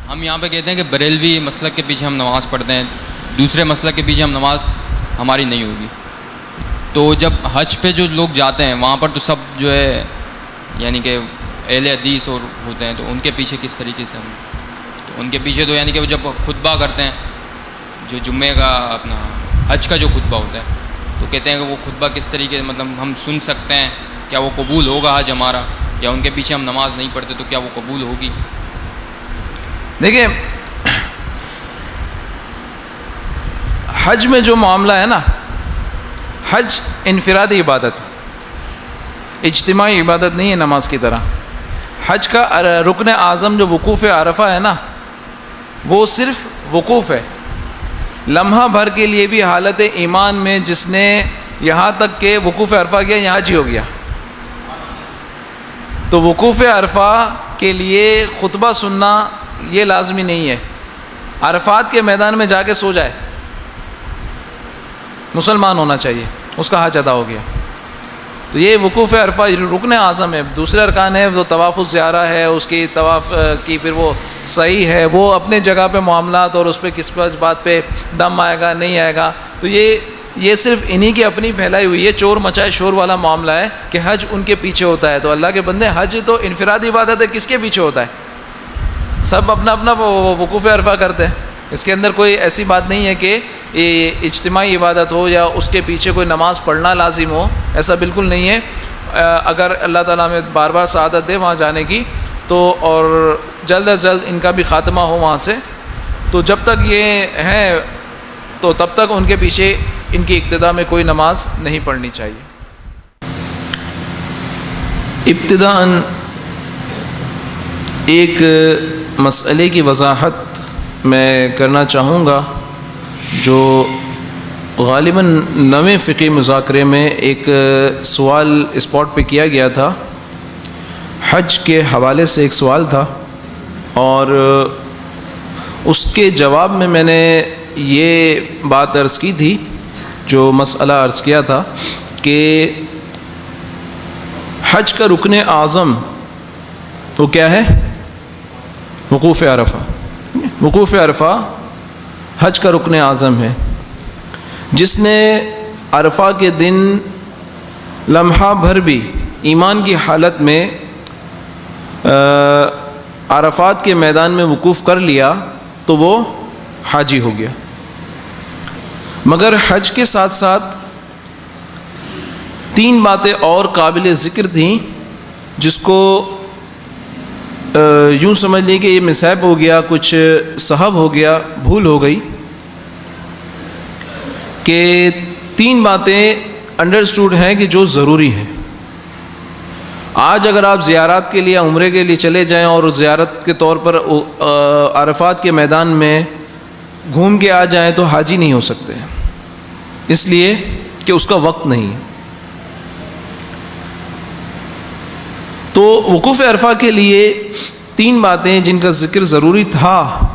ہم یہاں پہ کہتے ہیں کہ بریلوی مسلک کے پیچھے ہم نماز پڑھتے ہیں، دوسرے مسلک کے پیچھے ہم نماز ہماری نہیں ہوگی. تو جب حج پہ جو لوگ جاتے ہیں وہاں پر تو سب جو ہے یعنی کہ اہل حدیث اور ہوتے ہیں، تو ان کے پیچھے کس طریقے سے ہم، تو ان کے پیچھے تو یعنی کہ وہ جب خطبہ کرتے ہیں، جو جمعے کا اپنا حج کا جو خطبہ ہوتا ہے، تو کہتے ہیں کہ وہ خطبہ کس طریقے سے مطلب ہم سن سکتے ہیں، کیا وہ قبول ہوگا حج ہمارا، یا ان کے پیچھے ہم نماز نہیں پڑھتے تو کیا وہ قبول ہوگی؟ دیکھیں حج میں جو معاملہ ہے نا، حج انفرادی عبادت ہے، اجتماعی عبادت نہیں ہے نماز کی طرح. حج کا رکن اعظم جو وقوف عرفہ ہے نا، وہ صرف وقوف ہے. لمحہ بھر کے لیے بھی حالت ایمان میں جس نے یہاں تک کہ وقوف عرفہ کیا یہاں حج ہی ہو گیا. تو وقوف عرفہ کے لیے خطبہ سننا یہ لازمی نہیں ہے. عرفات کے میدان میں جا کے سو جائے مسلمان ہونا چاہیے، اس کا حج ادا ہو گیا. تو یہ وقوف عرفہ رکن اعظم ہے. دوسرے ارکان ہے وہ طواف الزیارہ ہے، اس کی طواف کی پھر وہ صحیح ہے، وہ اپنے جگہ پہ معاملات اور اس پہ کس بات پہ دم آئے گا نہیں آئے گا. تو یہ صرف انہی کی اپنی پھیلائی ہوئی ہے چور مچائے شور والا معاملہ ہے کہ حج ان کے پیچھے ہوتا ہے. تو اللہ کے بندے حج تو انفرادی عبادت ہے، کس کے پیچھے ہوتا ہے؟ سب اپنا اپنا وقوف عرفہ کرتے ہیں. اس کے اندر کوئی ایسی بات نہیں ہے کہ یہ اجتماعی عبادت ہو یا اس کے پیچھے کوئی نماز پڑھنا لازم ہو، ایسا بالکل نہیں ہے. اگر اللہ تعالیٰ میں بار بار سعادت دے وہاں جانے کی تو، اور جلد از جلد ان کا بھی خاتمہ ہو وہاں سے، تو جب تک یہ ہیں تو تب تک ان کے پیچھے ان کی ابتدا میں کوئی نماز نہیں پڑھنی چاہیے. ابتداً ایک مسئلے کی وضاحت میں کرنا چاہوں گا جو غالباً نویں فقہی مذاکرے میں ایک سوال اسپاٹ پہ کیا گیا تھا. حج کے حوالے سے ایک سوال تھا، اور اس کے جواب میں نے یہ بات عرض کی تھی، جو مسئلہ عرض کیا تھا کہ حج کا رکن اعظم وہ کیا ہے؟ وقوف عرفہ. وقوف عرفہ حج کا رکن اعظم ہے. جس نے عرفہ کے دن لمحہ بھر بھی ایمان کی حالت میں عرفات کے میدان میں وقوف کر لیا تو وہ حاجی ہو گیا. مگر حج کے ساتھ ساتھ 3 باتیں اور قابل ذکر تھیں، جس کو یوں سمجھ لیں کہ یہ مسحب ہو گیا، کچھ سہو ہو گیا، بھول ہو گئی، کہ 3 باتیں انڈرسٹوڈ ہیں کہ جو ضروری ہیں. آج اگر آپ زیارات کے لیے عمرے کے لیے چلے جائیں اور زیارت کے طور پر عرفات کے میدان میں گھوم کے آ جائیں تو حاجی نہیں ہو سکتے، اس لیے کہ اس کا وقت نہیں ہے. تو وقوف عرفہ کے لیے 3 باتیں جن کا ذکر ضروری تھا،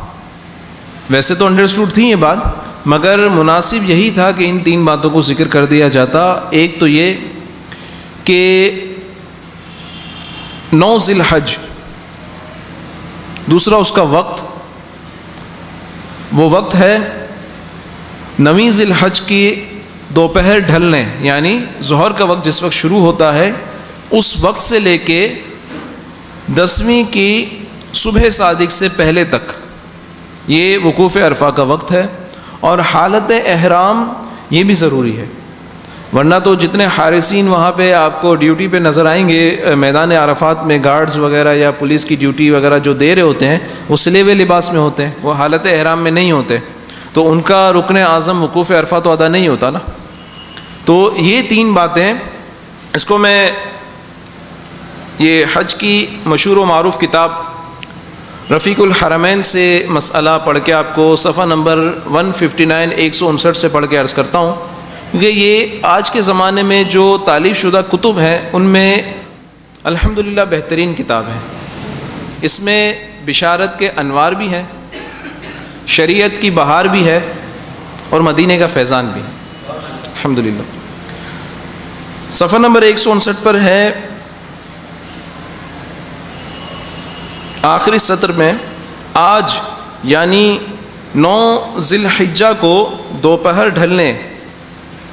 ویسے تو انڈرسٹوڈ تھی یہ بات، مگر مناسب یہی تھا کہ ان 3 باتوں کو ذکر کر دیا جاتا. ایک تو یہ کہ 9 ذی الحج، دوسرا اس کا وقت، وہ وقت ہے 9 ذی الحج کی دوپہر ڈھلنے، یعنی ظہر کا وقت جس وقت شروع ہوتا ہے اس وقت سے لے کے 10ویں کی صبح صادق سے پہلے تک یہ وقوف عرفہ کا وقت ہے. اور حالت احرام یہ بھی ضروری ہے، ورنہ تو جتنے حارسین وہاں پہ آپ کو ڈیوٹی پہ نظر آئیں گے میدان عرفات میں، گارڈز وغیرہ یا پولیس کی ڈیوٹی وغیرہ جو دے رہے ہوتے ہیں، وہ سلے ہوئے لباس میں ہوتے ہیں، وہ حالت احرام میں نہیں ہوتے، تو ان کا رکن اعظم وقوف عرفہ تو ادا نہیں ہوتا نا. تو یہ 3 باتیں، اس کو میں یہ حج کی مشہور و معروف کتاب رفیق الحرمین سے مسئلہ پڑھ کے آپ کو صفحہ نمبر 159 159 سے پڑھ کے عرض کرتا ہوں، کیونکہ یہ آج کے زمانے میں جو تالیف شدہ کتب ہیں ان میں الحمدللہ بہترین کتاب ہے. اس میں بشارت کے انوار بھی ہیں، شریعت کی بہار بھی ہے، اور مدینے کا فیضان بھی الحمدللہ. صفحہ نمبر 159 پر ہے، آخری سطر میں آج یعنی 9 ذی الحجہ کو دوپہر ڈھلنے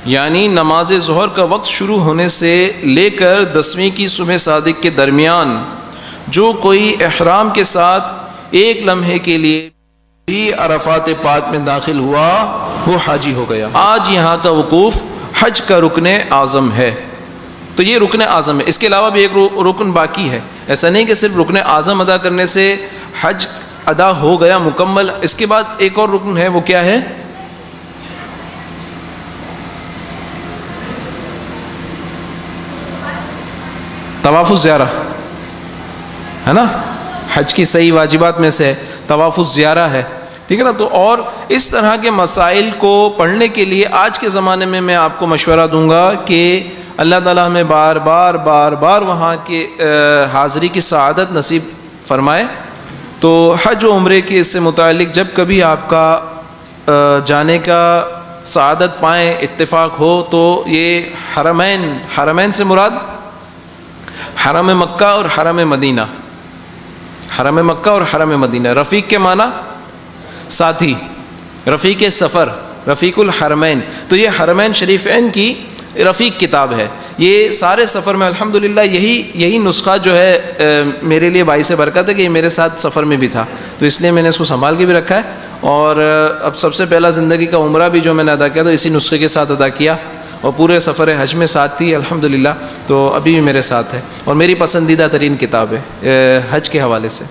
یعنی نماز ظہر کا وقت شروع ہونے سے لے کر 10ویں کی صبح صادق کے درمیان جو کوئی احرام کے ساتھ ایک لمحے کے لیے بھی عرفات پاک میں داخل ہوا وہ حاجی ہو گیا۔ آج یہاں کا وقوف حج کا رکن اعظم ہے، تو یہ رکن اعظم ہے۔ اس کے علاوہ بھی ایک رکن باقی ہے، ایسا نہیں کہ صرف رکن اعظم ادا کرنے سے حج ادا ہو گیا مکمل۔ اس کے بعد ایک اور رکن ہے، وہ کیا ہے؟ طواف الزیارہ ہے نا، حج کی صحیح واجبات میں سے طواف الزیارہ ہے، ٹھیک ہے نا۔ تو اور اس طرح کے مسائل کو پڑھنے کے لیے آج کے زمانے میں آپ کو مشورہ دوں گا کہ اللہ تعالیٰ ہمیں بار بار وہاں کے حاضری کی سعادت نصیب فرمائے۔ تو حج و عمرے کے اس سے متعلق جب کبھی آپ کا جانے کا سعادت پائیں، اتفاق ہو، تو یہ حرمین سے مراد حرم مکہ اور حرم مدینہ، حرم مکہ اور حرم مدینہ۔ رفیق کے معنی ساتھی، رفیق سفر، رفیق الحرمین۔ تو یہ حرمین شریفین کی رفیق کتاب ہے۔ یہ سارے سفر میں الحمدللہ یہی نسخہ جو ہے میرے لیے باعث برکت ہے کہ یہ میرے ساتھ سفر میں بھی تھا، تو اس لیے میں نے اس کو سنبھال کے بھی رکھا ہے۔ اور اب سب سے پہلا زندگی کا عمرہ بھی جو میں نے ادا کیا تو اسی نسخے کے ساتھ ادا کیا، اور پورے سفر حج میں ساتھ تھی الحمدللہ، تو ابھی بھی میرے ساتھ ہے اور میری پسندیدہ ترین کتاب ہے حج کے حوالے سے۔